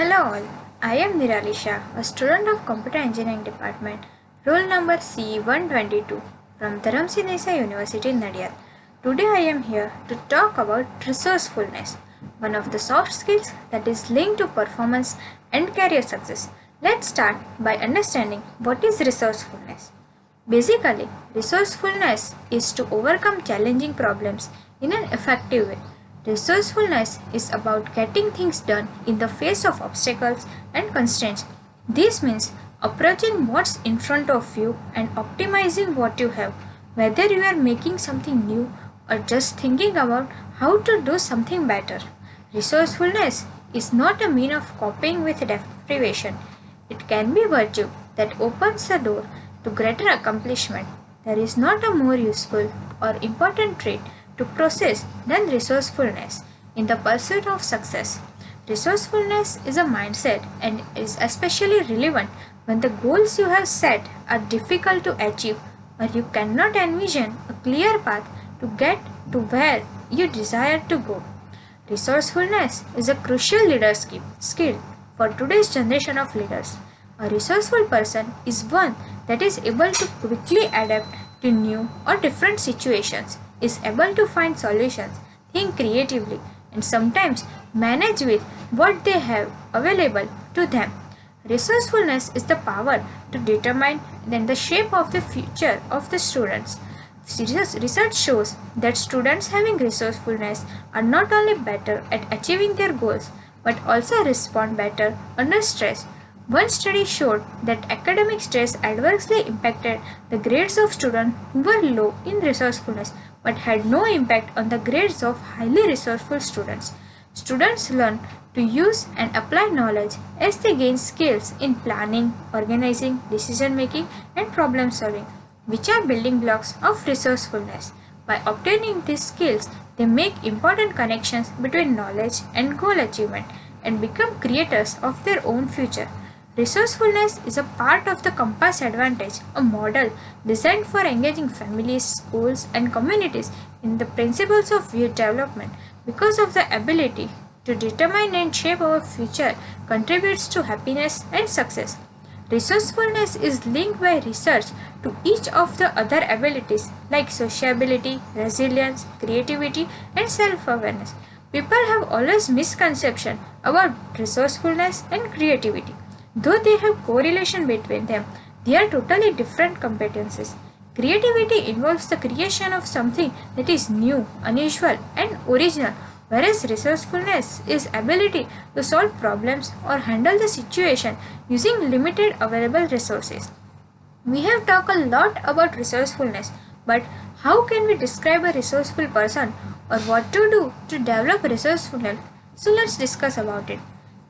Hello all, I am Nirali Shah, a student of Computer Engineering Department, roll number CE122 from Dharamshinesa University, Nadiad. Today I am here to talk about resourcefulness, one of the soft skills that is linked to performance and career success. Let's start by understanding what is resourcefulness. Basically, resourcefulness is to overcome challenging problems in an effective way. Resourcefulness is about getting things done in the face of obstacles and constraints. This means approaching what's in front of you and optimizing what you have, whether you are making something new or just thinking about how to do something better. Resourcefulness is not a mean of coping with deprivation. It can be virtue that opens the door to greater accomplishment. There is not a more useful or important trait to process than resourcefulness in the pursuit of success. Resourcefulness is a mindset and is especially relevant when the goals you have set are difficult to achieve or you cannot envision a clear path to get to where you desire to go. Resourcefulness is a crucial leadership skill for today's generation of leaders. A resourceful person is one that is able to quickly adapt to new or different situations, is able to find solutions, think creatively, and sometimes manage with what they have available to them. Resourcefulness is the power to determine the shape of the future of the students. Research shows that students having resourcefulness are not only better at achieving their goals but also respond better under stress. One study showed that academic stress adversely impacted the grades of students who were low in resourcefulness but had no impact on the grades of highly resourceful students. Students learn to use and apply knowledge as they gain skills in planning, organizing, decision making, and problem solving, which are building blocks of resourcefulness. By obtaining these skills, they make important connections between knowledge and goal achievement and become creators of their own future. Resourcefulness is a part of the Compass Advantage, a model designed for engaging families, schools, and communities in the principles of youth development. Because of the ability to determine and shape our future contributes to happiness and success. Resourcefulness is linked by research to each of the other abilities like sociability, resilience, creativity, and self-awareness. People have always misconception about resourcefulness and creativity. Though they have correlation between them, they are totally different competencies. Creativity involves the creation of something that is new, unusual, and original, whereas resourcefulness is ability to solve problems or handle the situation using limited available resources. We have talked a lot about resourcefulness, but how can we describe a resourceful person or what to do to develop resourcefulness? So let's discuss about it.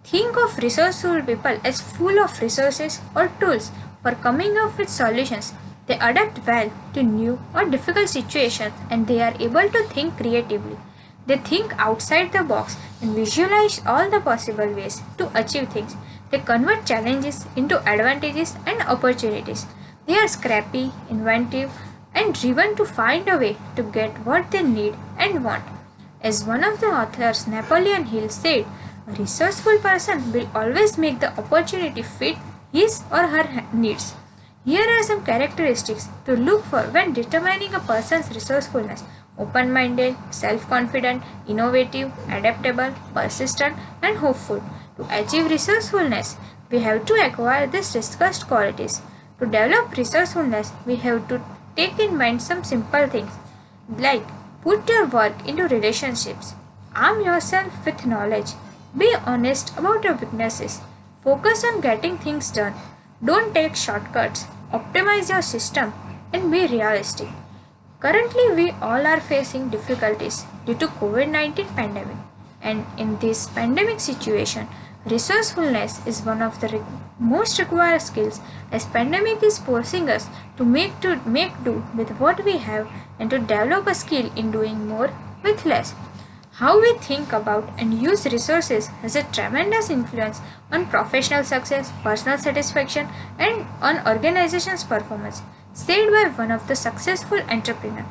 Think of resourceful people as full of resources or tools for coming up with solutions. They adapt well to new or difficult situations and they are able to think creatively. They think outside the box and visualize all the possible ways to achieve things. They convert challenges into advantages and opportunities. They are scrappy, inventive, and driven to find a way to get what they need and want. As one of the authors, Napoleon Hill, said, a resourceful person will always make the opportunity fit his or her needs. Here are some characteristics to look for when determining a person's resourcefulness: open-minded, self-confident, innovative, adaptable, persistent, and hopeful. To achieve resourcefulness, we have to acquire these discussed qualities. To develop resourcefulness, we have to take in mind some simple things like put your work into relationships, arm yourself with knowledge, be honest about your weaknesses, focus on getting things done, don't take shortcuts, optimize your system, and be realistic. Currently, we all are facing difficulties due to COVID-19 pandemic, and in this pandemic situation, resourcefulness is one of the most required skills, as pandemic is forcing us to make do with what we have and to develop a skill in doing more with less. How we think about and use resources has a tremendous influence on professional success, personal satisfaction, and on organization's performance. Said by one of the successful entrepreneurs,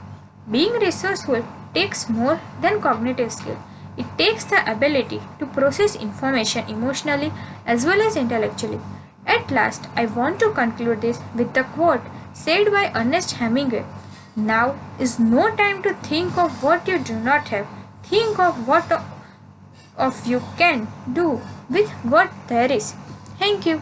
being resourceful takes more than cognitive skill. It takes the ability to process information emotionally as well as intellectually. At last, I want to conclude this with the quote said by Ernest Hemingway: "Now is no time to think of what you do not have. Think of what of you can do with what there is." Thank you.